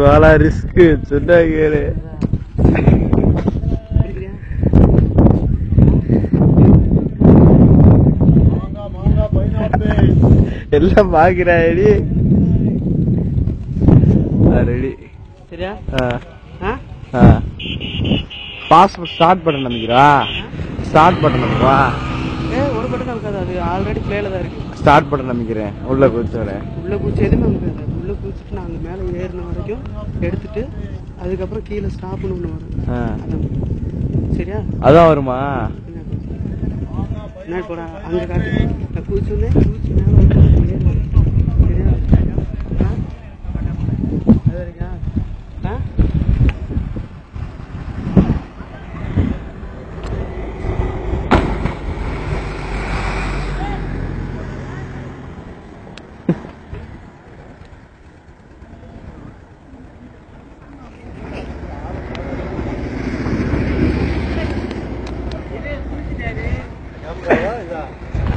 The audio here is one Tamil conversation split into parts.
வாழா ரிஸ்க் சொன்னா கேளு. எல்லாம் பாக்குறாடி. ரெடி சரியா? பாஸ்போர்ட் ஸ்டார்ட் பட்டன் நம்பிக்கிறா. ஸ்டார்ட் பட்டன் நம்பிக்கா. ஒரு பட்டன் நமக்காது, அது ஆல்ரெடி பிளேல தான் இருக்கு. ஸ்டார்ட் பட்டன் நம்பிக்கிறேன். உள்ள குதிச்சோட உள்ள குதிச்சு எதுவுமே நமக்கு உள்ள குதிச்சுட்டு நாங்க மேல ஏறின வரைக்கும் எடுத்துட்டு அதுக்கப்புறம் கீழே ஸ்டாப்னு ஒண்ணு வரும். சரியா? அதான் வருமா? என்ன போடா அங்க காட்டு. நான் குதிச்சுனே குதிச்சு மேல வந்து ஏறு. சரியா?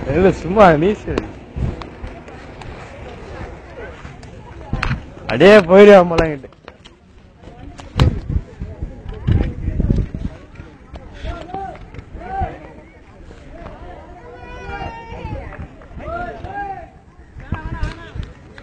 அது வரைக்கும் சும்மா நீஸ் அடே போயிடுவாமலாம் கிட்ட.